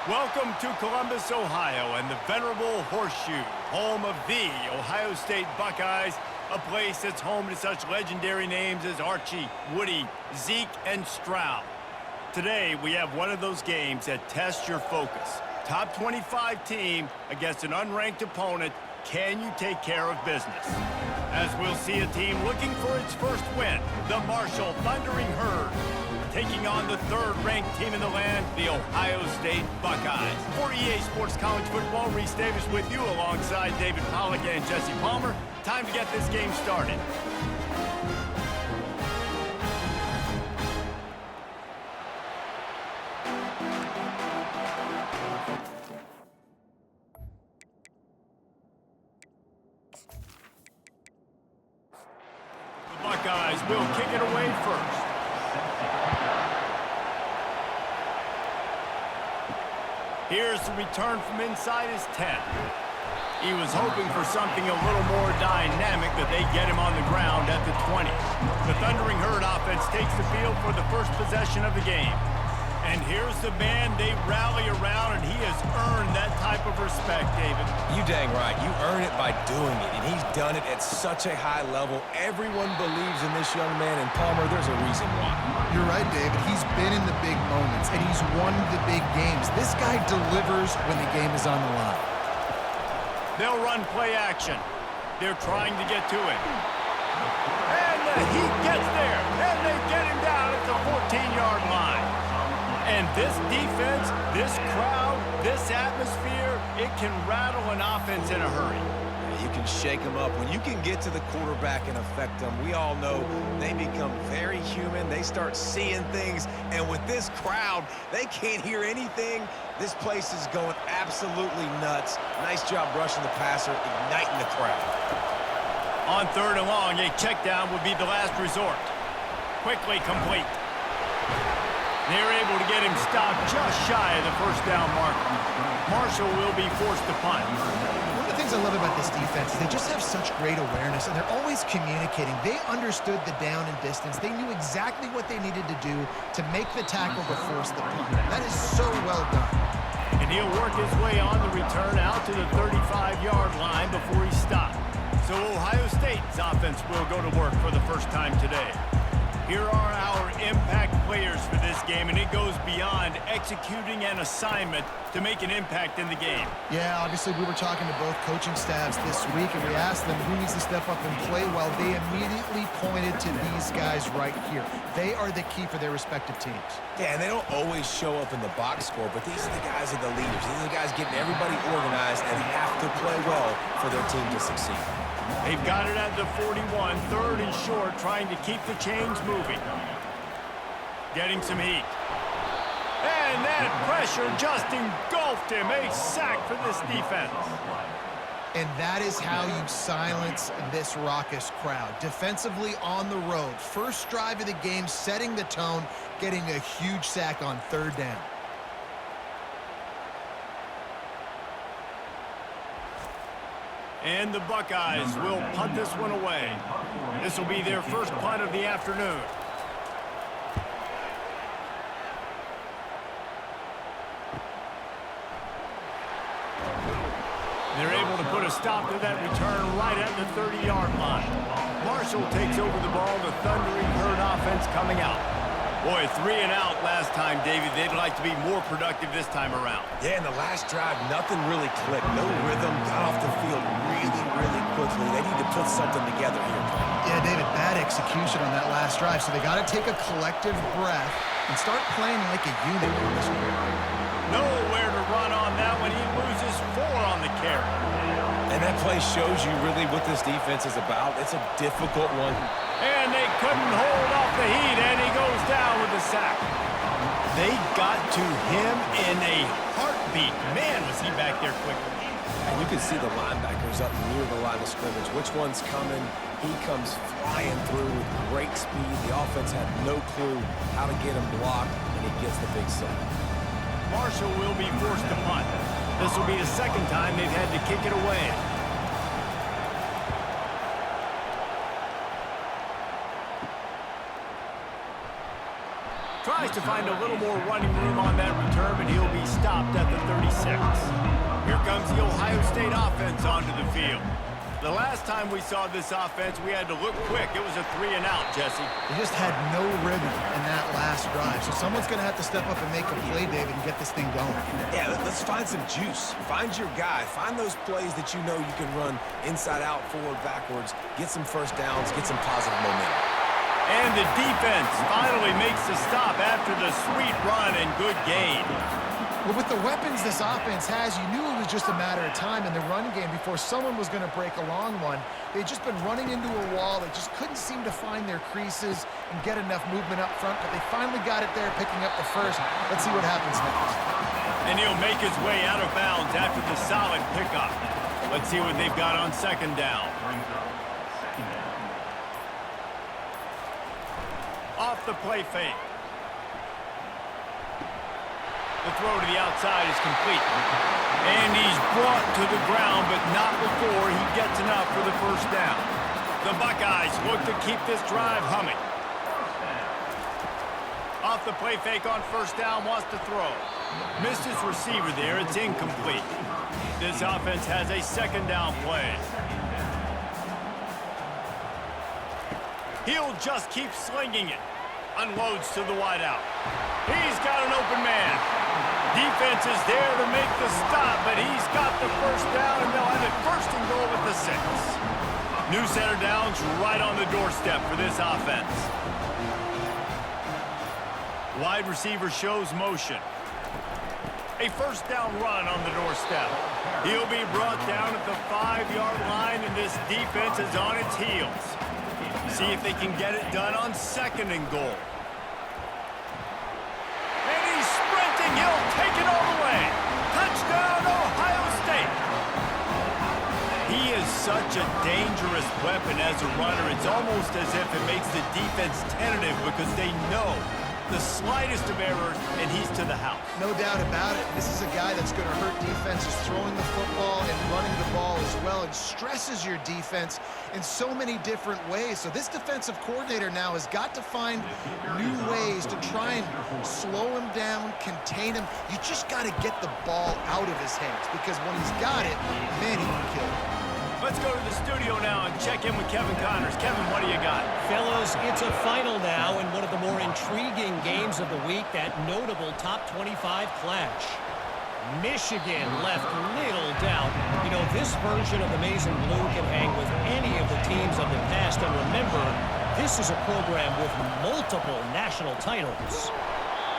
Welcome to Columbus, Ohio, and the venerable Horseshoe, home of the Ohio State Buckeyes, a place that's home to such legendary names as Archie, Woody, Zeke, and Stroud. Today, we have one of those games that tests your focus. Top 25 team against an unranked opponent. Can you take care of business? As we'll see a team looking for its first win, the Marshall Thundering Herd, taking on the third-ranked team in the land, the Ohio State Buckeyes. For EA Sports College Football, Reese Davis with you alongside David Pollack and Jesse Palmer. Time to get this game started. The Buckeyes will kick it away first. Here's the return from inside his 10. He was hoping for something a little more dynamic, but they get him on the ground at the 20. The Thundering Herd offense takes the field for the first possession of the game. And here's the man they rally around, and he has earned that type of respect, David. You dang right. You earn it by doing it, and he's done it at such a high level. Everyone believes in this young man, and Palmer, there's a reason why. You're right, David. He's been in the big moments, and he's won the big games. This guy delivers when the game is on the line. They'll run play action. They're trying to get to it. And he gets there, and they get him down at the 14-yard line. And this defense, this crowd, this atmosphere, it can rattle an offense in a hurry. You can shake them up. When you can get to the quarterback and affect them, we all know they become very human. They start seeing things, and with this crowd, they can't hear anything. This place is going absolutely nuts. Nice job rushing the passer, igniting the crowd. On third and long, a check down would be the last resort. Quickly complete. They're able to get him stopped just shy of the first down marker. Marshall will be forced to punt. One of the things I love about this defense is they just have such great awareness, and they're always communicating. They understood the down and distance. They knew exactly what they needed to do to make the tackle to force the punt. That is so well done. And he'll work his way on the return out to the 35-yard line before he's stopped. So Ohio State's offense will go to work for the first time today. Here are our impact players for this game, and it goes beyond executing an assignment to make an impact in the game. Yeah, obviously we were talking to both coaching staffs this week, and we asked them who needs to step up and play well. They immediately pointed to these guys right here. They are the key for their respective teams. Yeah, and they don't always show up in the box score, but these are the guys that are the leaders. These are the guys getting everybody organized and have to play well for their team to succeed. They've got it at the 41, third and short, trying to keep the chains moving. Getting some heat. And that pressure just engulfed him. A sack for this defense. And that is how you silence this raucous crowd. Defensively on the road. First drive of the game, setting the tone, getting a huge sack on third down. And the Buckeyes will punt this one away. This will be their first punt of the afternoon. They're able to put a stop to that return right at the 30-yard line. Marshall takes over the ball. The Thundering Herd offense coming out. Boy, 3 and out last time, David. They'd like to be more productive this time around. Yeah, in the last drive, nothing really clicked. No rhythm, got off the field really quickly. They need to put something together here. Yeah, David, bad execution on that last drive, so they got to take a collective breath and start playing like a unit on this one. Nowhere to run on that one. He loses 4 on the carry. And that play shows you really what this defense is about. It's a difficult one. And they couldn't hold off the heat, and he goes down with the sack. They got to him in a heartbeat. Man, was he back there quickly. And you can see the linebackers up near the line of scrimmage. Which one's coming? He comes flying through with great speed. The offense had no clue how to get him blocked, and he gets the big sack. Marshall will be forced to punt. This will be the second time they've had to kick it away. Tries to find a little more running room on that return, but he'll be stopped at the 36. Here comes the Ohio State offense onto the field. The last time we saw this offense, we had to look quick. It was a 3-and-out, Jesse. They just had no rhythm in that last drive. So someone's going to have to step up and make a play, David, and get this thing going. Yeah, let's find some juice. Find your guy. Find those plays that you know you can run inside out, forward, backwards. Get some first downs. Get some positive momentum. And the defense finally makes the stop after the sweet run and good gain. Well, with the weapons this offense has, you knew it was just a matter of time in the run game before someone was going to break a long one. They'd just been running into a wall. They just couldn't seem to find their creases and get enough movement up front, but they finally got it there, picking up the first. Let's see what happens next. And he'll make his way out of bounds after the solid pickup. Let's see what they've got on second down. Off the play fake. The throw to the outside is complete. And he's brought to the ground, but not before he gets enough for the first down. The Buckeyes look to keep this drive humming. Off the play fake on first down, wants to throw. Missed his receiver there, it's incomplete. This offense has a second down play. He'll just keep slinging it. Unloads to the wideout. He's got an open man. Defense is there to make the stop, but he's got the first down, and they'll have it first and goal at the 6. New set of downs right on the doorstep for this offense. Wide receiver shows motion. A first down run on the doorstep. He'll be brought down at the 5-yard line, and this defense is on its heels. See if they can get it done on second and goal. And he's sprinting. He'll take it all the way. Touchdown, Ohio State. He is such a dangerous weapon as a runner. It's almost as if it makes the defense tentative because they know the slightest of errors, and he's to the house. No doubt about it. This is a guy that's going to hurt defenses throwing the football and running the ball as well, and stresses your defense in so many different ways. So this defensive coordinator now has got to find new ways to try and slow him down, contain him. You just got to get the ball out of his hands, because when he's got it, man, he can kill it. Let's go to the studio now and check in with Kevin Connors. Kevin, what do you got? Fellas, it's a final now in one of the more intriguing games of the week, that notable top 25 clash. Michigan left little doubt. You know, this version of the Maize and Blue can hang with any of the teams of the past. And remember, this is a program with multiple national titles.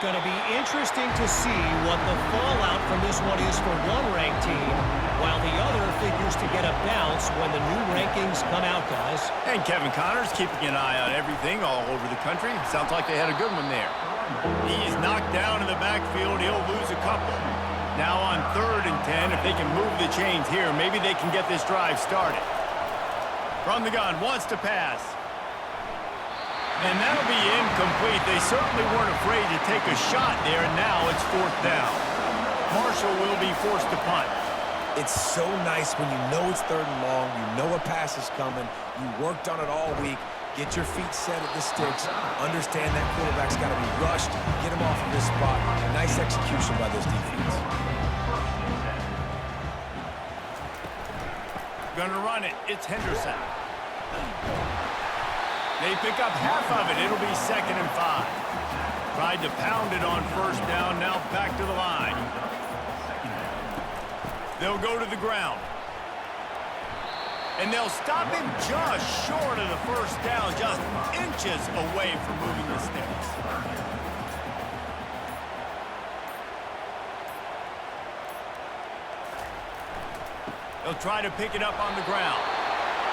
Going to be interesting to see what the fallout from this one is for one ranked team, while the other figures to get a bounce when the new rankings come out, guys. And Kevin Connors keeping an eye on everything all over the country. Sounds like they had a good one there. He's knocked down in the backfield. He'll lose a couple. Now on 3rd and 10, if they can move the chains here, maybe they can get this drive started. From the gun, wants to pass. And that'll be incomplete. They certainly weren't afraid to take a shot there, and now it's 4th down. Marshall will be forced to punt. It's so nice when you know it's 3rd and long, you know a pass is coming, you worked on it all week, get your feet set at the sticks, understand that quarterback's got to be rushed, get him off of this spot. Nice execution by this defense. Gonna run it. It's Henderson. They pick up half of it. It'll be 2nd and 5. Tried to pound it on first down. Now back to the line. They'll go to the ground. And they'll stop him just short of the first down, just inches away from moving the sticks. They'll try to pick it up on the ground.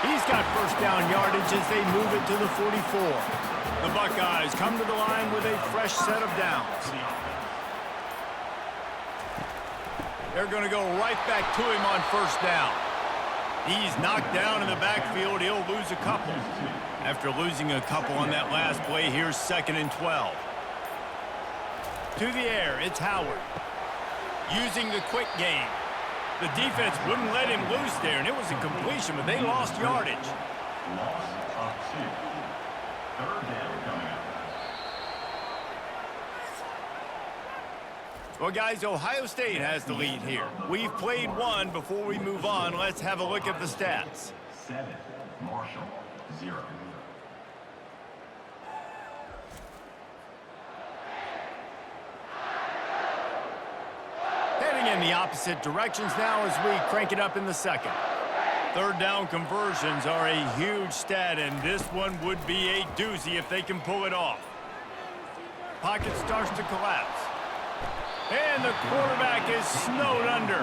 He's got first down yardage as they move it to the 44. The Buckeyes come to the line with a fresh set of downs. They're going to go right back to him on first down. He's knocked down in the backfield. He'll lose a couple. After losing a couple on that last play, here's 2nd and 12. To the air, it's Howard. Using the quick game. The defense wouldn't let him loose there, and it was a completion, but they lost yardage. Loss of 2. 3rd down coming up. Well, guys, Ohio State has the lead here. We've played one. Before we move on, let's have a look at the stats. 7, Marshall, 0. Heading in the opposite directions now as we crank it up in the second. Third down conversions are a huge stat, and this one would be a doozy if they can pull it off. Pocket starts to collapse. And the quarterback is snowed under.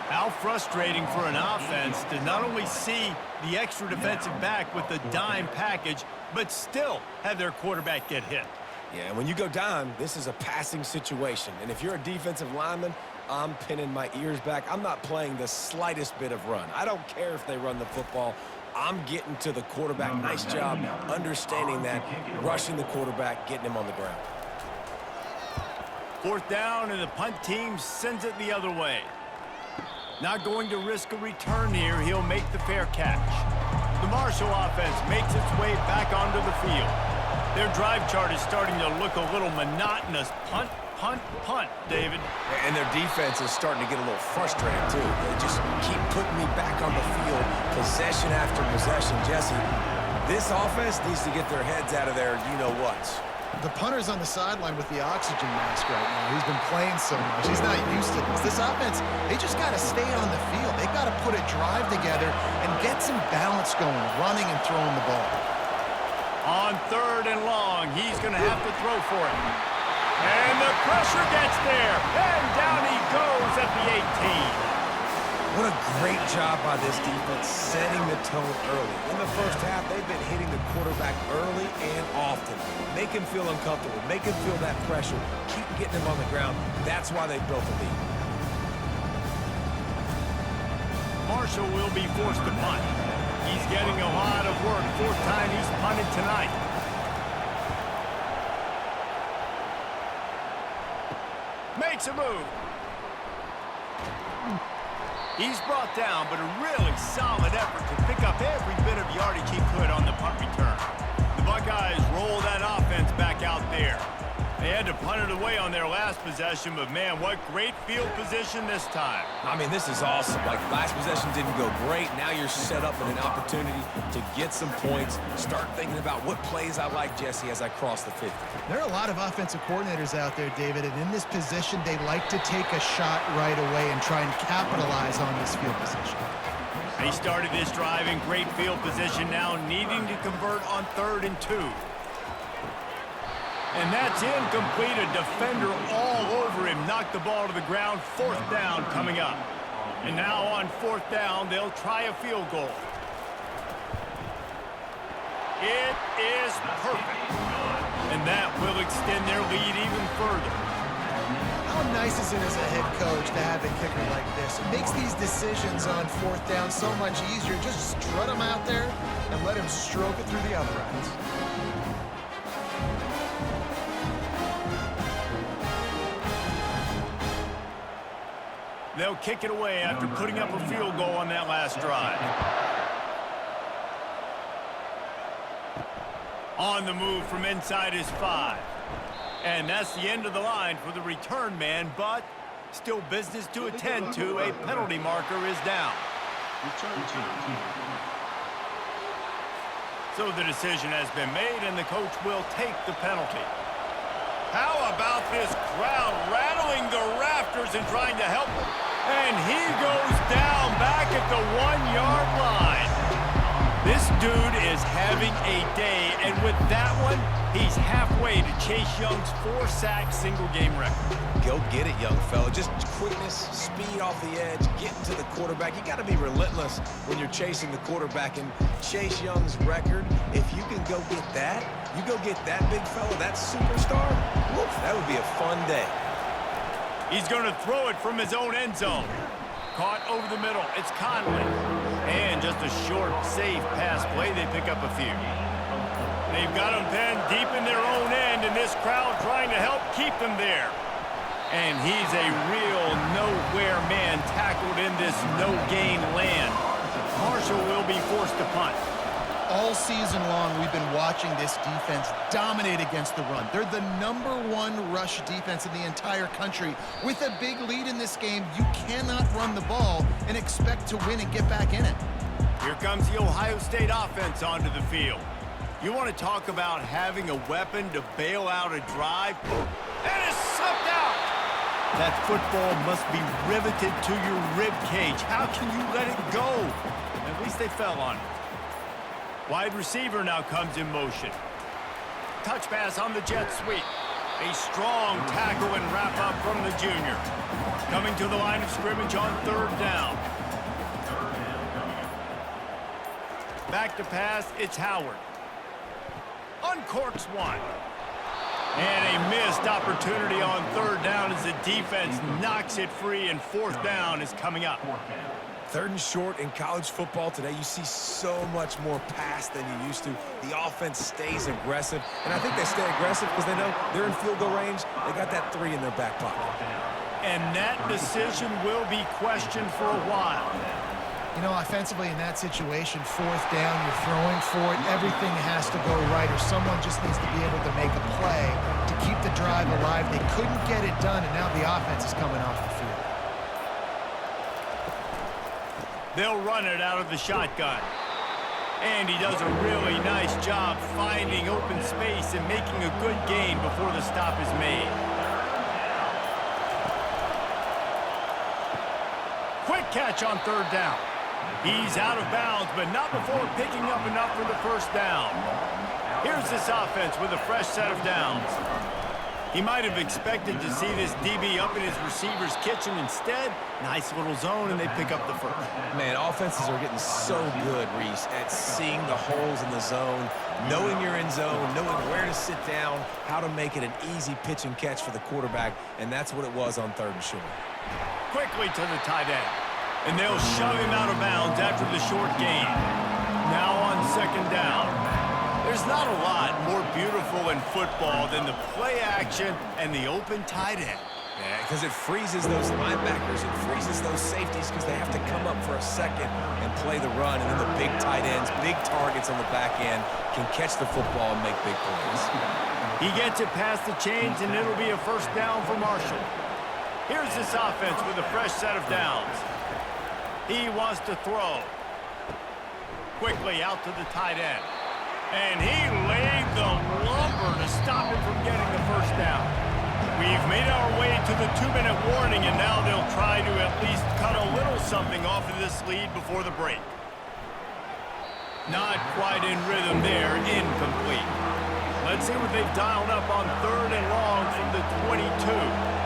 How frustrating for an offense to not only see the extra defensive back with the dime package, but still have their quarterback get hit. Yeah, and when you go down, this is a passing situation. And if you're a defensive lineman, I'm pinning my ears back. I'm not playing the slightest bit of run. I don't care if they run the football. I'm getting to the quarterback. Nice job understanding that, rushing the quarterback, getting him on the ground. Fourth down, and the punt team sends it the other way. Not going to risk a return here. He'll make the fair catch. The Marshall offense makes its way back onto the field. Their drive chart is starting to look a little monotonous. Punt, punt, punt, David. And their defense is starting to get a little frustrated, too. They just keep putting me back on the field, possession after possession. Jesse, this offense needs to get their heads out of their you-know-whats. The punter's on the sideline with the oxygen mask right now. He's been playing so much. He's not used to this. This offense, they just got to stay on the field. They got to put a drive together and get some balance going, running and throwing the ball. On third and long, he's going to have to throw for it. And the pressure gets there. And down he goes at the 18. What a great job by this defense setting the tone early. In the first half, they've been hitting the quarterback early and often. Make him feel uncomfortable. Make him feel that pressure. Keep getting him on the ground. That's why they built the lead. Marshall will be forced to punt. He's getting a lot of work. Fourth time he's punted tonight. Makes a move. He's brought down, but a really solid effort to pick up every bit of yardage he could on the punt return. The Buckeyes roll that offense back out there. They had to punt it away on their last possession, but man, what great field position this time. I mean, this is awesome. Like, last possession didn't go great. Now you're set up with an opportunity to get some points. Start thinking about what plays I like, Jesse, as I cross the 50. There are a lot of offensive coordinators out there, David, and in this position, they like to take a shot right away and try and capitalize on this field position. They started this drive in great field position, now needing to convert on 3rd and 2. And that's incomplete. A defender all over him. Knocked the ball to the ground. 4th down coming up. And now on 4th down, they'll try a field goal. It is perfect. And that will extend their lead even further. How nice is it as a head coach to have a kicker like this? It makes these decisions on 4th down so much easier. Just strut him out there and let him stroke it through the uprights. They'll kick it away after putting up a field goal on that last drive. On the move from inside his 5. And that's the end of the line for the return man, but still business to attend to. A penalty marker is down. So the decision has been made, and the coach will take the penalty. How about this crowd rattling the rafters and trying to help him? And he goes down back at the 1-yard line. This dude is having a day, and with that one, he's halfway to Chase Young's 4-sack single-game record. Go get it, young fella. Just quickness, speed off the edge, getting to the quarterback. You got to be relentless when you're chasing the quarterback. And Chase Young's record, if you can go get that, you go get that big fella, that superstar, woof, that would be a fun day. He's going to throw it from his own end zone. Caught over the middle. It's Conley. And just a short, safe pass play. They pick up a few. They've got them pinned deep in their own end, and this crowd trying to help keep them there. And he's a real nowhere man tackled in this no-gain land. Marshall will be forced to punt. All season long, we've been watching this defense dominate against the run. They're the #1 rush defense in the entire country. With a big lead in this game, you cannot run the ball and expect to win and get back in it. Here comes the Ohio State offense onto the field. You want to talk about having a weapon to bail out a drive? And it's slipped out! That football must be riveted to your rib cage. How can you let it go? At least they fell on it. Wide receiver now comes in motion. Touch pass on the jet sweep. A strong tackle and wrap up from the junior. Coming to the line of scrimmage on 3rd down. Back to pass, it's Howard. Uncorks one. And a missed opportunity on 3rd down as the defense knocks it free, and 4th down is coming up. 3rd and short in college football today, you see so much more pass than you used to. The offense stays aggressive, and I think they stay aggressive because they know they're in field goal range. They got that 3 in their back pocket. And that decision will be questioned for a while. You know, offensively in that situation, 4th down, you're throwing for it. Everything has to go right, or someone just needs to be able to make a play to keep the drive alive. They couldn't get it done, and now the offense is coming off the field. They'll run it out of the shotgun. And he does a really nice job finding open space and making a good gain before the stop is made. Quick catch on 3rd down. He's out of bounds, but not before picking up enough for the 1st down. Here's this offense with a fresh set of downs. He might have expected to see this DB up in his receiver's kitchen. Instead, nice little zone, and they pick up the 1st. Man, offenses are getting so good, Reese, at seeing the holes in the zone, knowing you're in zone, knowing where to sit down, how to make it an easy pitch and catch for the quarterback, and that's what it was on 3rd and short. Quickly to the tight end. And they'll shove him out of bounds after the short gain. Now on 2nd down. There's not a lot more beautiful in football than the play action and the open tight end. Yeah, because it freezes those linebackers. It freezes those safeties because they have to come up for a second and play the run. And then the big tight ends, big targets on the back end, can catch the football and make big plays. He gets it past the chains, and it'll be a 1st down for Marshall. Here's this offense with a fresh set of downs. He wants to throw. Quickly out to the tight end. And he laid the lumber to stop him from getting the 1st down. We've made our way to the 2-minute warning, and now they'll try to at least cut a little something off of this lead before the break. Not quite in rhythm there, incomplete. Let's see what they've dialed up on 3rd and long from the 22.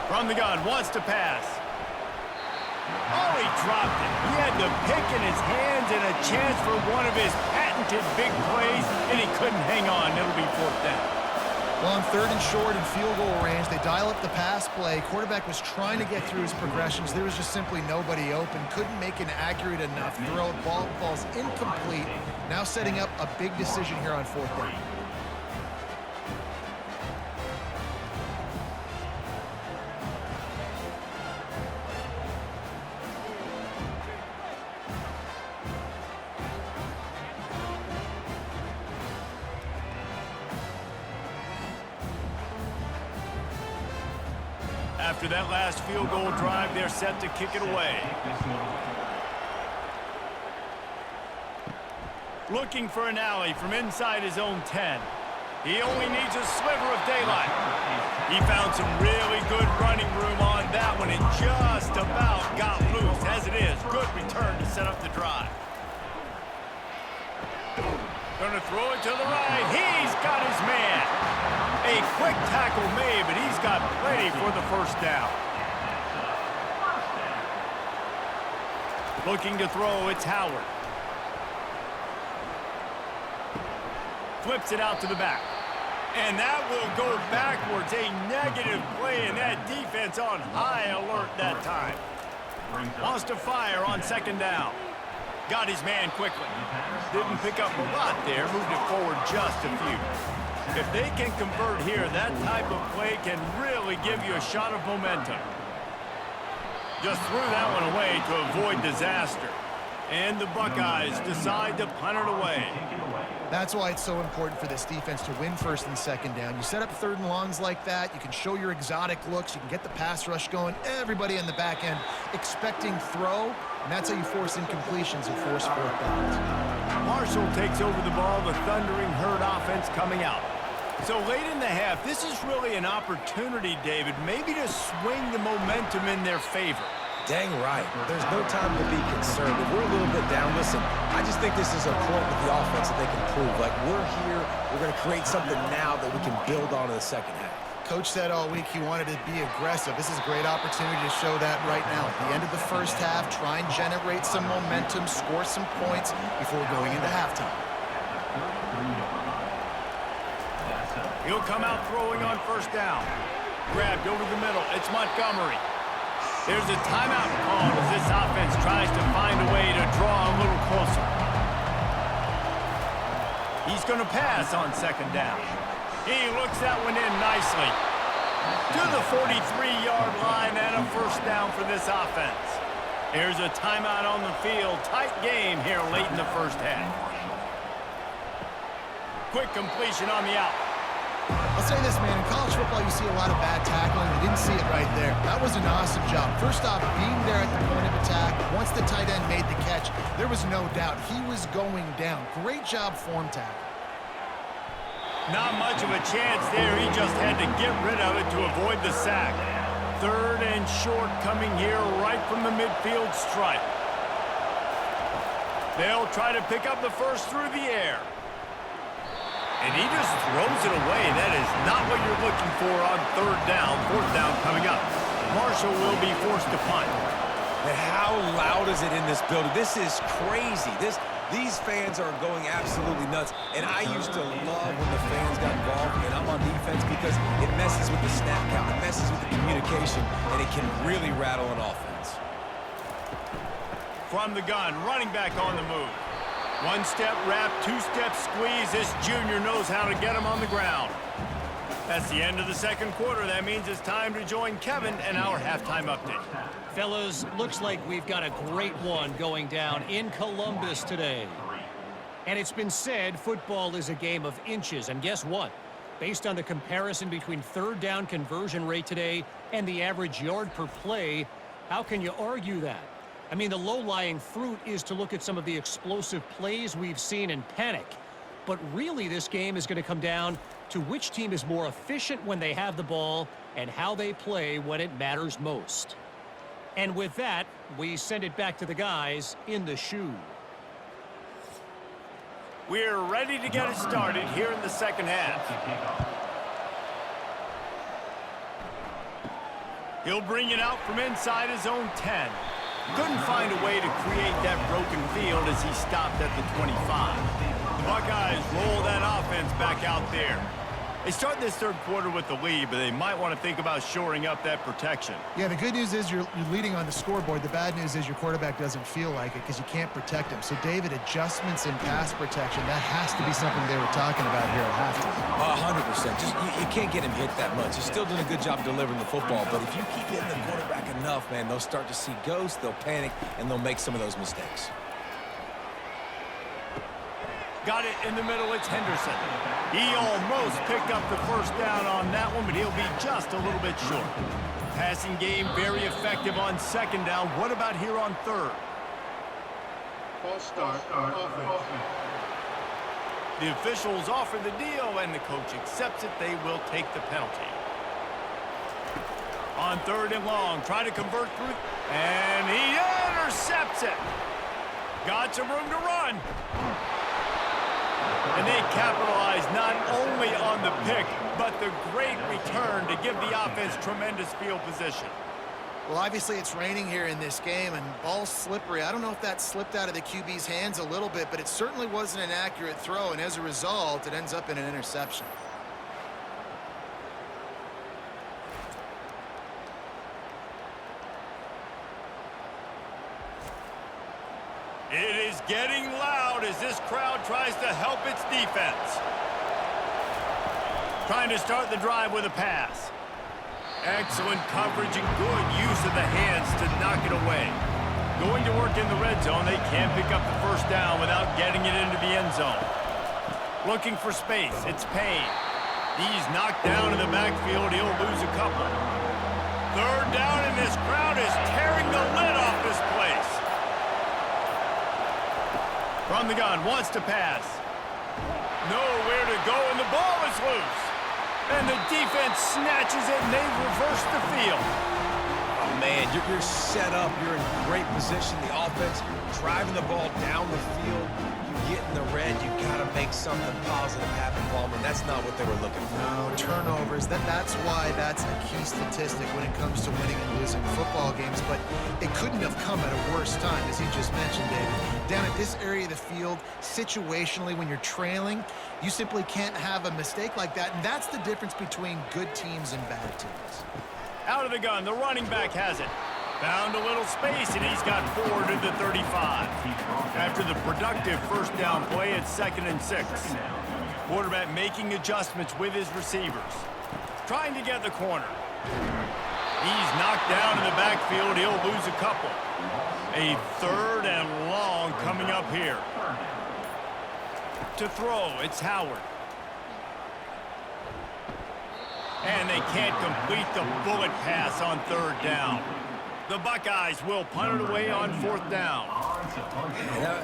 From the gun, wants to pass. Oh, he dropped it. He had the pick in his hands and a chance for one of his patented big plays, and he couldn't hang on. It'll be 4th down. Well, on 3rd and short in field goal range, they dial up the pass play. Quarterback was trying to get through his progressions. There was just simply nobody open. Couldn't make an accurate enough throw. Ball falls incomplete. Now setting up a big decision here on 4th down. After that last field goal drive, they're set to kick it away. Looking for an alley from inside his own 10. He only needs a sliver of daylight. He found some really good running room on that one and just about got loose. As it is, good return to set up the drive. Gonna throw it to the right. He's got his man. A quick tackle made, but he's got plenty for the 1st down. Looking to throw, it's Howard. Flips it out to the back. And that will go backwards. A negative play, and that defense on high alert that time. Wants to fire on 2nd down. Got his man quickly. Didn't pick up a lot there. Moved it forward just a few. If they can convert here, that type of play can really give you a shot of momentum. Just threw that one away to avoid disaster. And the Buckeyes decide to punt it away. That's why it's so important for this defense to win first and second down. You set up third and longs like that, you can show your exotic looks, you can get the pass rush going, everybody in the back end expecting throw, and that's how you force incompletions and force fourth downs. Marshall takes over the ball, the thundering herd offense coming out. So late in the half, this is really an opportunity, David, maybe to swing the momentum in their favor. Dang right. There's no time to be concerned. If we're a little bit down, listen, I just think this is a point with the offense that they can prove. Like, we're here, we're going to create something now that we can build on in the second half. Coach said all week he wanted to be aggressive. This is a great opportunity to show that right now. At the end of the first half, try and generate some momentum, score some points before going into halftime. He'll come out throwing on first down. Grabbed over the middle. It's Montgomery. There's a timeout called as this offense tries to find a way to draw a little closer. He's going to pass on second down. He looks that one in nicely. To the 43-yard line and a first down for this offense. There's a timeout on the field. Tight game here late in the first half. Quick completion on the out. I'll say this, man, in college football you see a lot of bad tackling. We didn't see it right there. That was an awesome job. First off, being there at the point of attack, once the tight end made the catch, there was no doubt he was going down. Great job form tackle. Not much of a chance there. He just had to get rid of it to avoid the sack. Third and short coming here right from the midfield stripe. They'll try to pick up the first through the air. And he just throws it away. That is not what you're looking for on third down. Fourth down coming up. Marshall will be forced to punt. And how loud is it in this building? This is crazy. These fans are going absolutely nuts. And I used to love when the fans got involved, and I'm on defense because it messes with the snap count, it messes with the communication, and it can really rattle an offense. From the gun, running back on the move. One-step wrap, two-step squeeze. This junior knows how to get him on the ground. That's the end of the second quarter. That means it's time to join Kevin and our halftime update. Fellas, looks like we've got a great one going down in Columbus today. And it's been said football is a game of inches. And guess what? Based on the comparison between third down conversion rate today and the average yard per play, how can you argue that? I mean, the low-lying fruit is to look at some of the explosive plays we've seen in panic. But really, this game is going to come down to which team is more efficient when they have the ball and how they play when it matters most. And with that, we send it back to the guys in the shoe. We're ready to get it started here in the second half. He'll bring it out from inside his own 10. Couldn't find a way to create that broken field as he stopped at the 25. The Buckeyes roll that offense back out there. They start this third quarter with the lead, but they might want to think about shoring up that protection. Yeah, the good news is you're leading on the scoreboard. The bad news is your quarterback doesn't feel like it because you can't protect him. So, David, adjustments in pass protection, that has to be something they were talking about here at halftime. 100%. Just you can't get him hit that much. He's still doing a good job delivering the football, but if you keep hitting the quarterback enough, man, they'll start to see ghosts, they'll panic, and they'll make some of those mistakes. Got it in the middle, it's Henderson. He almost picked up the first down on that one, but he'll be just a little bit short. Passing game very effective on second down. What about here on third? False start. Offense. The officials offer the deal, and the coach accepts it. They will take the penalty. On third and long, trying to convert through, and he intercepts it. Got some room to run. And they capitalize not only on the pick, but the great return to give the offense tremendous field position. Well, obviously it's raining here in this game, and ball's slippery. I don't know if that slipped out of the QB's hands a little bit, but it certainly wasn't an accurate throw, and as a result, it ends up in an interception. It is getting loud as this crowd tries to help its defense. Trying to start the drive with a pass. Excellent coverage and good use of the hands to knock it away. Going to work in the red zone, they can't pick up the first down without getting it into the end zone. Looking for space, it's Payne. He's knocked down in the backfield, he'll lose a couple. Third down, and this crowd is tearing the lid off this place. From the gun, wants to pass. Nowhere to go, and the ball is loose. And the defense snatches it, and they reverse the field. Oh, man, you're set up. You're in great position. The offense driving the ball down the field. You get in the red, you got to make something positive happen, Palmer. That's not what they were looking for. No, turnovers. That's why that's a key statistic when it comes to winning and losing football games. But it couldn't have come at a worse time, as you just mentioned, David. Down at this area of the field, situationally, when you're trailing, you simply can't have a mistake like that. And that's the difference between good teams and bad teams. Out of the gun, the running back has it. Found a little space, and he's got 4 to the 35. After the productive first down play, it's 2nd and 6. Quarterback making adjustments with his receivers. Trying to get the corner. He's knocked down in the backfield. He'll lose a couple. A 3rd and long coming up here. To throw, it's Howard. And they can't complete the bullet pass on 3rd down. The Buckeyes will punt it away on 4th down.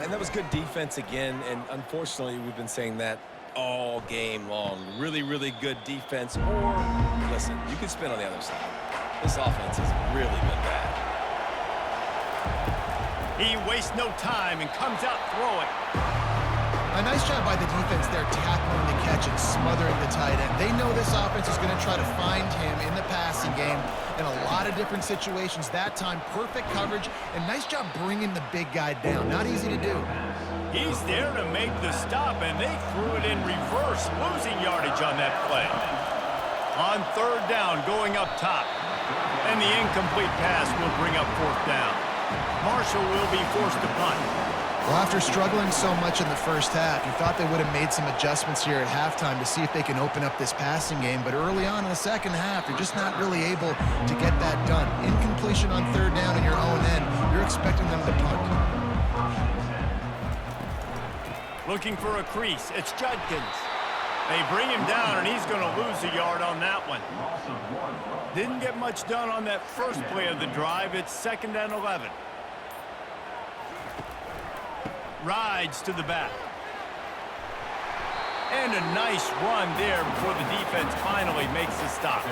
And that was good defense again, and unfortunately, we've been saying that all game long. Really, really good defense. Or, listen, you can spin on the other side. This offense has really been bad. He wastes no time and comes out throwing. A nice job by the defense there, tackling the catch and smothering the tight end. They know this offense is going to try to find him in the passing game in a lot of different situations. That time, perfect coverage, and nice job bringing the big guy down. Not easy to do. He's there to make the stop, and they threw it in reverse, losing yardage on that play. On 3rd down, going up top. And the incomplete pass will bring up 4th down. Marshall will be forced to punt. Well, after struggling so much in the first half, you thought they would have made some adjustments here at halftime to see if they can open up this passing game. But early on in the second half, you're just not really able to get that done. Incompletion on 3rd down in your own end, you're expecting them to punt. Looking for a crease, it's Judkins. They bring him down, and he's going to lose a yard on that one. Didn't get much done on that first play of the drive. It's 2nd and 11. Rides to the back. And a nice run there before the defense finally makes a stop.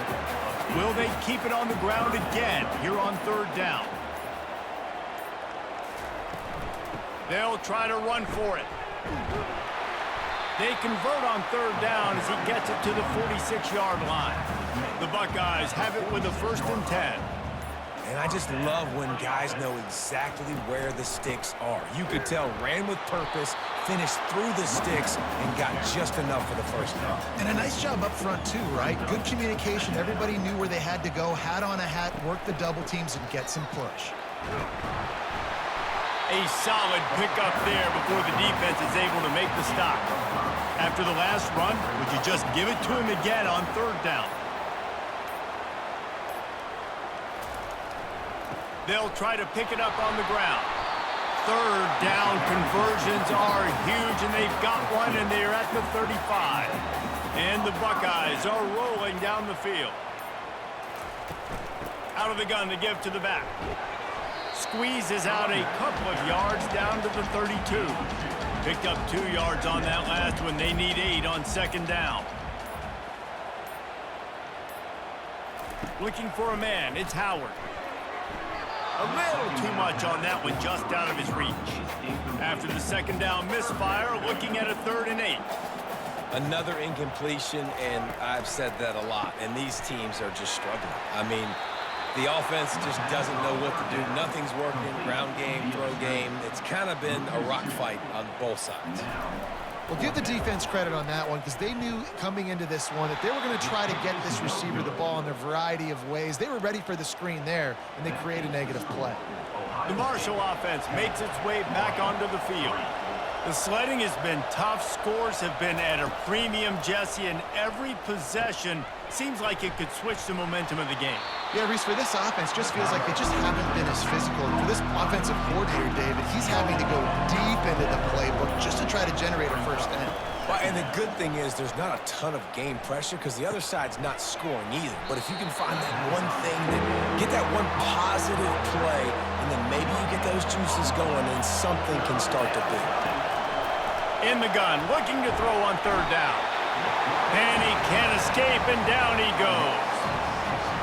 Will they keep it on the ground again here on 3rd down? They'll try to run for it. They convert on 3rd down as he gets it to the 46-yard line. The Buckeyes have it with a 1st and 10. And I just love when guys know exactly where the sticks are. You could tell, ran with purpose, finished through the sticks, and got just enough for the first down. And a nice job up front, too, right? Good communication. Everybody knew where they had to go, hat on a hat, work the double teams, and get some push. A solid pickup there before the defense is able to make the stop. After the last run, would you just give it to him again on 3rd down? They'll try to pick it up on the ground. 3rd down conversions are huge, and they've got one, and they're at the 35. And the Buckeyes are rolling down the field. Out of the gun to give to the back. Squeezes out a couple of yards down to the 32. Picked up 2 yards on that last one. They need 8 on 2nd down. Looking for a man. It's Howard. A little too much on that one, just out of his reach. After the 2nd down misfire, looking at a 3rd and 8. Another incompletion, and I've said that a lot, and these teams are just struggling. I mean, the offense just doesn't know what to do. Nothing's working. Ground game, throw game. It's kind of been a rock fight on both sides. Well, give the defense credit on that one, because they knew coming into this one that they were going to try to get this receiver the ball in a variety of ways. They were ready for the screen there, and they create a negative play. The Marshall offense makes its way back onto the field. The sledding has been tough. Scores have been at a premium, Jesse, and every possession seems like it could switch the momentum of the game. Yeah, Reese, for this offense, just feels like they just haven't been as physical. For this offensive coordinator, David, he's having to go deep into the playbook just to try to generate a first down. Well, and the good thing is there's not a ton of game pressure because the other side's not scoring either. But if you can find that one thing, get that one positive play, and then maybe you get those juices going and something can start to build. In the gun, looking to throw on third down. And he can't escape, and down he goes.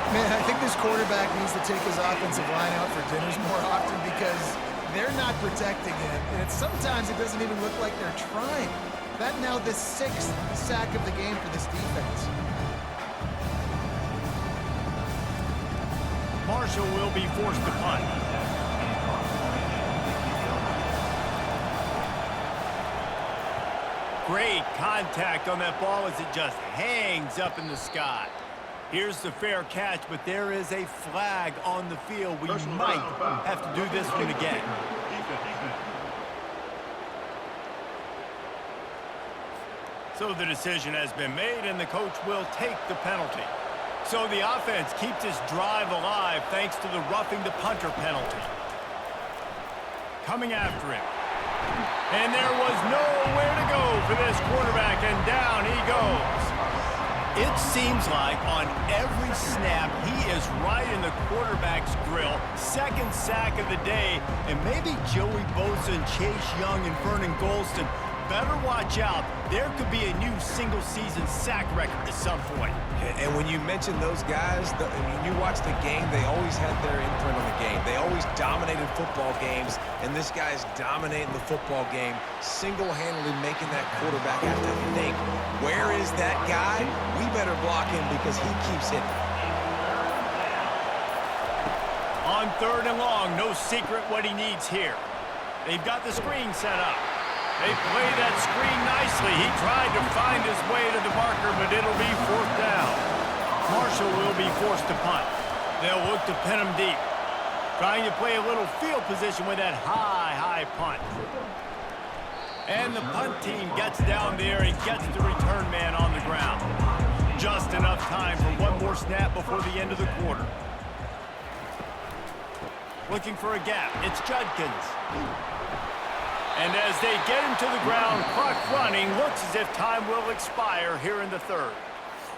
Man, I think this quarterback needs to take his offensive line out for dinners more often because they're not protecting him. And sometimes it doesn't even look like they're trying. That now the 6th sack of the game for this defense. Marshall will be forced to punt. Great contact on that ball as it just hangs up in the sky. Here's the fair catch, but there is a flag on the field. We might have to do this one again. So the decision has been made, and the coach will take the penalty. So the offense keeps this drive alive thanks to the roughing the punter penalty. Coming after him. And there was nowhere to go for this quarterback, and down he goes. It seems like on every snap, he is right in the quarterback's grill. 2nd sack of the day, and maybe Joey Bosa and Chase Young and Vernon Golston better watch out. There could be a new single-season sack record at some point. And when you mention those guys, when you watch the game, they always had their imprint on the game. They always dominated football games, and this guy's dominating the football game, single-handedly making that quarterback have to think, where is that guy? We better block him because he keeps hitting. On 3rd and long, no secret what he needs here. They've got the screen set up. They play that screen nicely. He tried to find his way to the marker, but it'll be 4th down. Marshall will be forced to punt. They'll look to pin him deep. Trying to play a little field position with that high punt. And the punt team gets down there and gets the return man on the ground. Just enough time for one more snap before the end of the quarter. Looking for a gap. It's Judkins. And as they get him to the ground, clock running, looks as if time will expire here in the 3rd.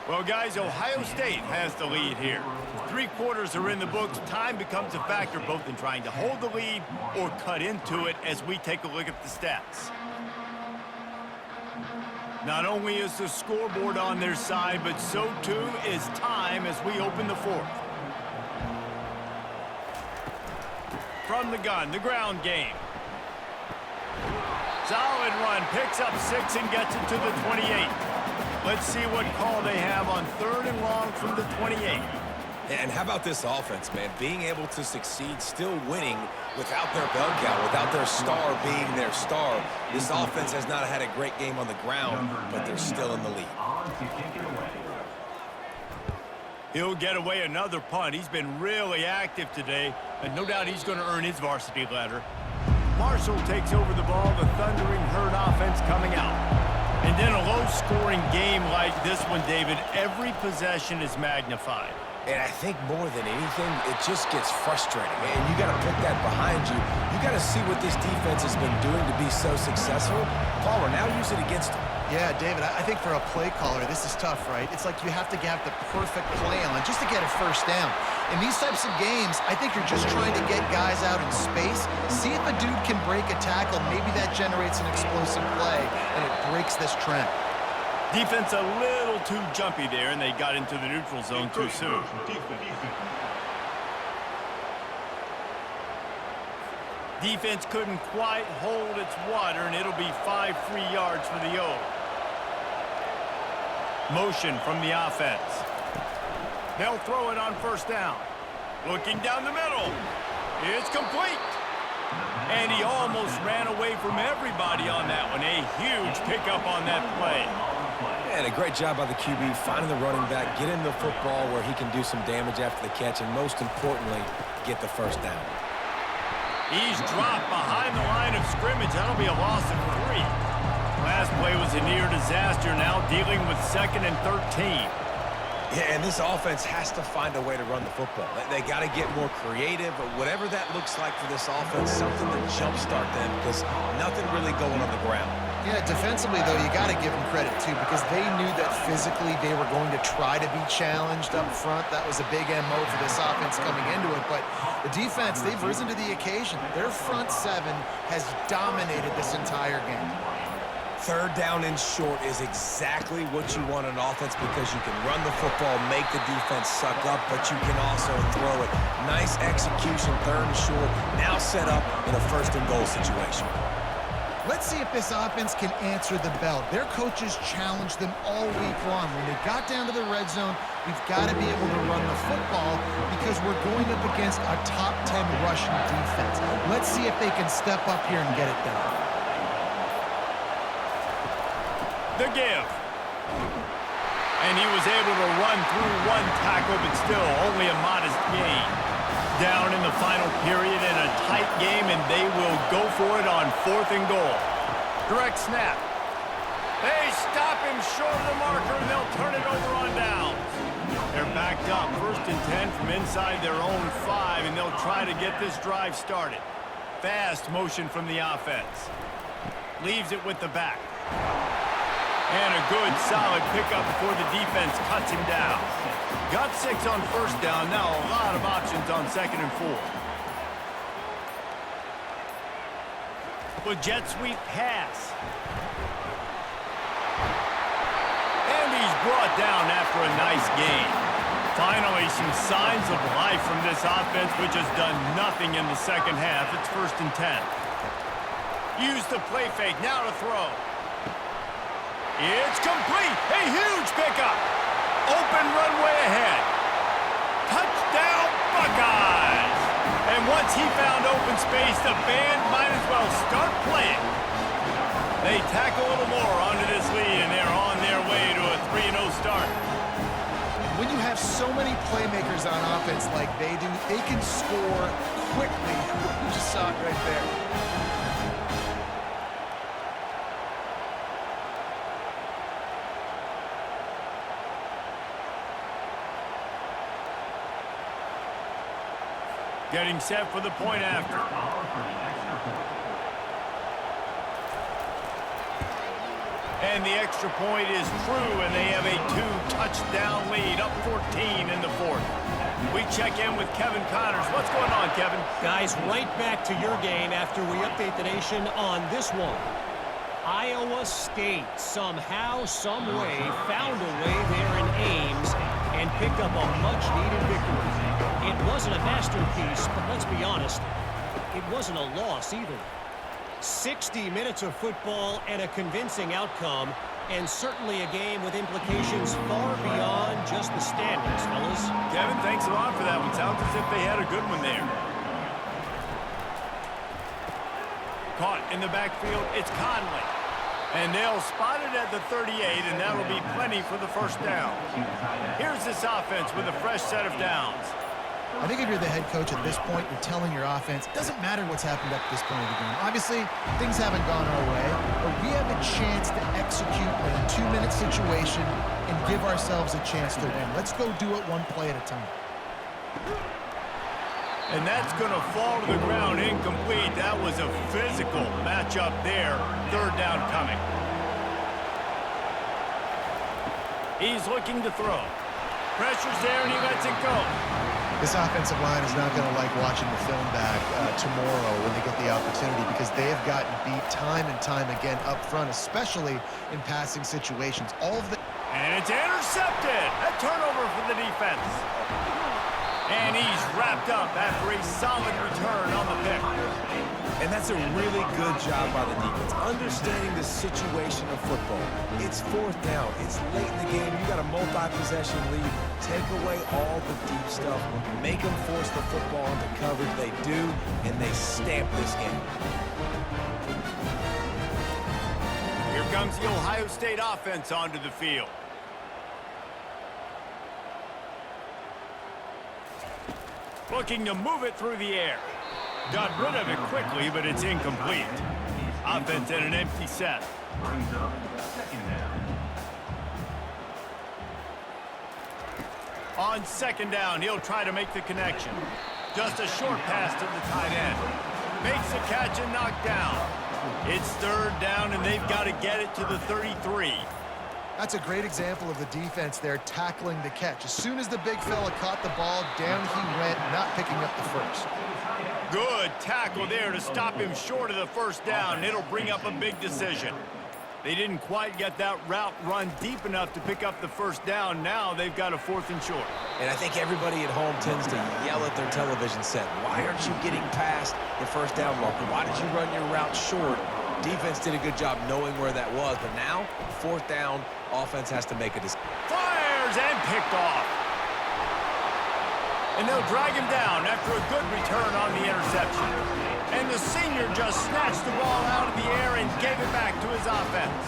Well, guys, Ohio State has the lead here. 3 quarters are in the books. Time becomes a factor both in trying to hold the lead or cut into it as we take a look at the stats. Not only is the scoreboard on their side, but so too is time as we open the 4th. From the gun, the ground game. Solid run, picks up 6 and gets it to the 28. Let's see what call they have on 3rd and long from the 28. And how about this offense, man? Being able to succeed, still winning without their bell cow, without their star being their star. This offense has not had a great game on the ground, but they're still in the lead. He'll get away another punt. He's been really active today, and no doubt he's going to earn his varsity letter. Marshall takes over the ball, the Thundering Herd offense coming out. And then a low-scoring game like this one, David, every possession is magnified. And I think more than anything, it just gets frustrating. And you got to put that behind you. You got to see what this defense has been doing to be so successful. Palmer, now use it against them. Yeah, David, I think for a play caller, this is tough, right? It's like you have to have the perfect play on just to get a first down. In these types of games, I think you're just trying to get guys out in space, see if a dude can break a tackle. Maybe that generates an explosive play, and it breaks this trend. Defense a little too jumpy there, and they got into the neutral zone too soon. Defense couldn't quite hold its water, and it'll be 5 free yards for the O. Motion from the offense. They'll throw it on 1st down. Looking down the middle. It's complete. And he almost ran away from everybody on that one. A huge pickup on that play. And a great job by the QB, finding the running back, getting the football where he can do some damage after the catch, and most importantly, get the first down. He's dropped behind the line of scrimmage. That'll be a loss of 3. Last play was a near disaster, now dealing with 2nd and 13. Yeah, and this offense has to find a way to run the football. They got to get more creative, but whatever that looks like for this offense, something to jumpstart them because nothing really going on the ground. Yeah, defensively, though, you got to give them credit, too, because they knew that physically they were going to try to be challenged up front. That was a big MO for this offense coming into it, but the defense, they've risen to the occasion. Their front seven has dominated this entire game. Third down and short is exactly what you want on offense because you can run the football, make the defense suck up, but you can also throw it. Nice execution, third and short, now set up in a first and goal situation. Let's see if this offense can answer the bell. Their coaches challenged them all week long. When they got down to the red zone, we've got to be able to run the football because we're going up against a top 10 rushing defense. Let's see if they can step up here and get it done. The give. And he was able to run through one tackle, but still only a modest gain. Down in the final period in a tight game, and they will go for it on 4th and goal. Direct snap. They stop him short of the marker, and they'll turn it over on downs. They're backed up, 1st and 10 from inside their own 5, and they'll try to get this drive started. Fast motion from the offense. Leaves it with the back. And a good, solid pickup before the defense cuts him down. Got 6 on 1st down. Now a lot of options on 2nd and 4. With jet sweep pass. And he's brought down after a nice gain. Finally, some signs of life from this offense, which has done nothing in the second half. It's 1st and 10. Use the play fake. Now to throw. It's complete. A huge pickup. Open runway ahead. Touchdown, Buckeyes. And once he found open space, the band might as well start playing. They tack a little more onto this lead, and they're on their way to a 3-0 start. When you have so many playmakers on offense like they do, they can score quickly. You just saw it right there. Getting set for the point after. And the extra point is true, and they have a 2-touchdown lead, up 14 in the 4th. We check in with Kevin Connors. What's going on, Kevin? Guys, right back to your game after we update the nation on this one. Iowa State somehow, some way, found a way there in Ames and picked up a much-needed victory. It wasn't a masterpiece, but let's be honest, it wasn't a loss either. 60 minutes of football and a convincing outcome, and certainly a game with implications far beyond just the standings, fellas. Kevin, thanks a lot for that one. Sounds as if they had a good one there. Caught in the backfield, it's Conley. And they'll spot it at the 38, and that'll be plenty for the 1st down. Here's this offense with a fresh set of downs. I think if you're the head coach at this point, you're telling your offense, it doesn't matter what's happened up to this point of the game. Obviously, things haven't gone our way, but we have a chance to execute in a 2-minute situation and give ourselves a chance to win. Let's go do it one play at a time. And that's going to fall to the ground incomplete. That was a physical matchup there. 3rd down coming. He's looking to throw. Pressure's there, and he lets it go. This offensive line is not going to like watching the film back tomorrow when they get the opportunity because they have gotten beat time and time again up front, especially in passing situations. And it's intercepted. A turnover for the defense. And he's wrapped up after a solid return on the pick. And that's a really good job by the defense, understanding the situation of football. It's 4th down. It's late in the game. You got a multi-possession lead. Take away all the deep stuff. Make them force the football into coverage. They do, and they stamp this game. Here comes the Ohio State offense onto the field. Looking to move it through the air. Got rid of it quickly, but it's incomplete. Offense in an empty set. On second down, he'll try to make the connection. Just a short pass to the tight end. Makes the catch and knocked down. It's third down, and they've got to get it to the 33. That's a great example of the defense there tackling the catch. As soon as the big fella caught the ball, down he went, not picking up the first. Good tackle there to stop him short of the first down. It'll bring up a big decision. They didn't quite get that route run deep enough to pick up the first down. Now they've got a 4th and short. And I think everybody at home tends to yell at their television set. Why aren't you getting past the first down marker? Why did you run your route short? Defense did a good job knowing where that was. But now, 4th down, offense has to make a decision. Fires and picked off. And they'll drag him down after a good return on the interception. And the senior just snatched the ball out of the air and gave it back to his offense.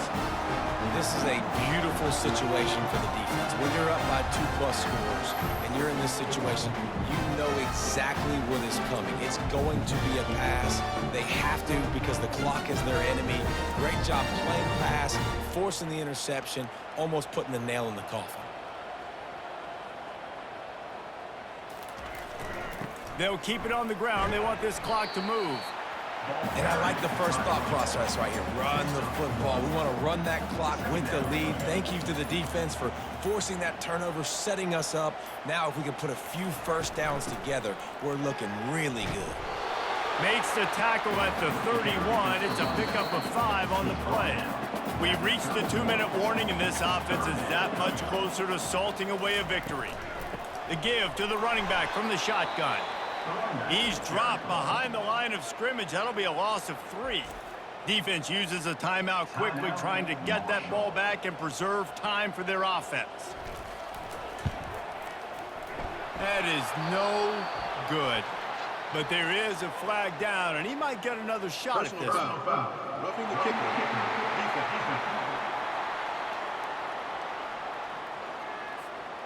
This is a beautiful situation for the defense. When you're up by 2+ scores and you're in this situation, you know exactly what is coming. It's going to be a pass. They have to because the clock is their enemy. Great job playing pass, forcing the interception, almost putting the nail in the coffin. They'll keep it on the ground. They want this clock to move. And I like the first thought process right here. Run the football. We want to run that clock with the lead. Thank you to the defense for forcing that turnover, setting us up. Now if we can put a few first downs together, we're looking really good. Makes the tackle at the 31. It's a pickup of 5 on the play. We've reached the 2-minute warning, and this offense is that much closer to salting away a victory. The give to the running back from the shotgun. He's dropped behind the line of scrimmage. That'll be a loss of 3. Defense uses a timeout quickly, trying to get that ball back and preserve time for their offense. That is no good. But there is a flag down, and he might get another shot at this one. Roughing the kicker. Defense.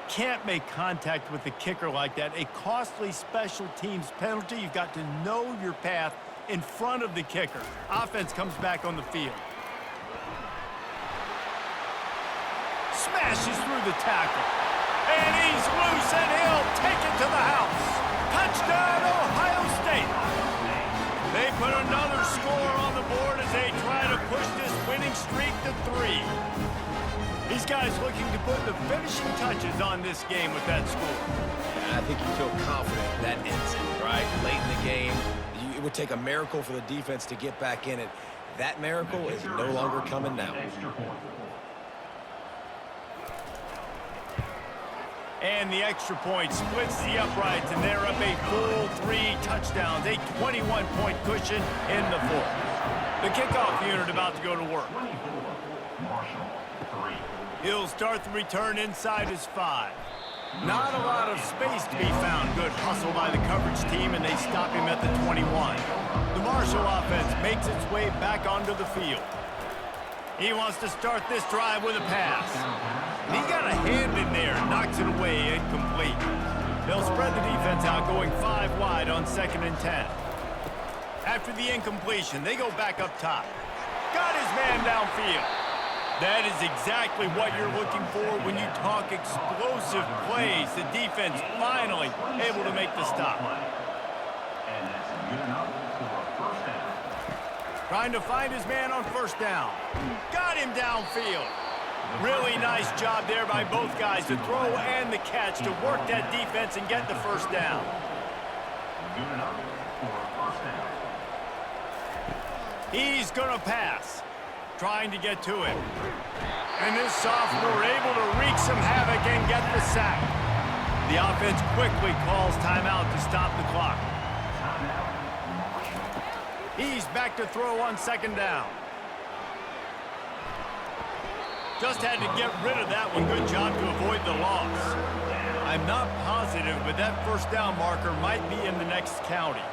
Can't make contact with the kicker like that. A costly special teams penalty. You've got to know your path in front of the kicker. Offense comes back on the field. Smashes through the tackle. And he's loose, and he'll take it to the house. Touchdown, Ohio State. They put another score on the board as they try to push this winning streak to 3. These guys looking to put the finishing touches on this game with that score. And I think you feel confident that ends it, right? Late in the game, it would take a miracle for the defense to get back in it. That miracle is no longer coming now. And the extra point splits the uprights, and they're up a full 3 touchdowns, a 21-point cushion in the 4th. The kickoff unit about to go to work. He'll start the return inside his 5. Not a lot of space to be found. Good hustle by the coverage team, and they stop him at the 21. The Marshall offense makes its way back onto the field. He wants to start this drive with a pass. He got a hand in there, knocks it away, incomplete. They'll spread the defense out, going 5 wide on 2nd and 10. After the incompletion, they go back up top. Got his man downfield. That is exactly what you're looking for when you talk explosive plays. The defense finally able to make the stop. Trying to find his man on first down. Got him downfield. Really nice job there by both guys, the throw and the catch, to work that defense and get the first down. He's going to pass. Trying to get to him. And this sophomore able to wreak some havoc and get the sack. The offense quickly calls timeout to stop the clock. He's back to throw on 2nd down. Just had to get rid of that one. Good job to avoid the loss. I'm not positive, but that first down marker might be in the next county.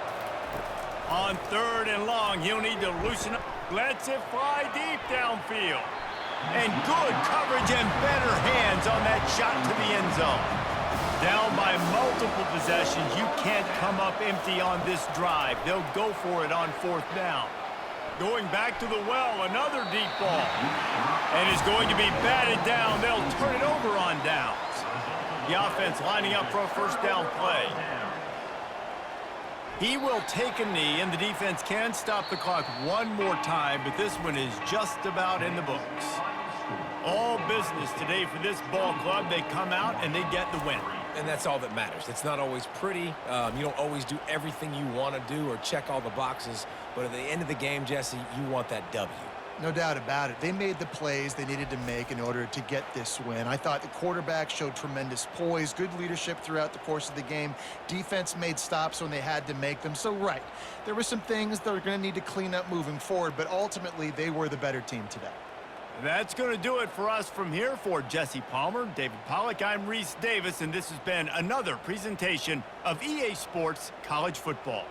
On 3rd and long, he'll need to loosen up. Lets it fly deep downfield. And good coverage and better hands on that shot to the end zone. Down by multiple possessions, you can't come up empty on this drive. They'll go for it on 4th down. Going back to the well, another deep ball. And is going to be batted down. They'll turn it over on downs. The offense lining up for a first down play. He will take a knee, and the defense can stop the clock one more time, but this one is just about in the books. All business today for this ball club. They come out and they get the win. And that's all that matters. It's not always pretty. You don't always do everything you want to do or check all the boxes. But at the end of the game, Jesse, you want that W. No doubt about it. They made the plays they needed to make in order to get this win. I thought the quarterback showed tremendous poise, good leadership throughout the course of the game. Defense made stops when they had to make them. So, right, there were some things they're going to need to clean up moving forward, but ultimately they were the better team today. That's going to do it for us from here. For Jesse Palmer, David Pollack, I'm Reese Davis, and this has been another presentation of EA Sports College Football.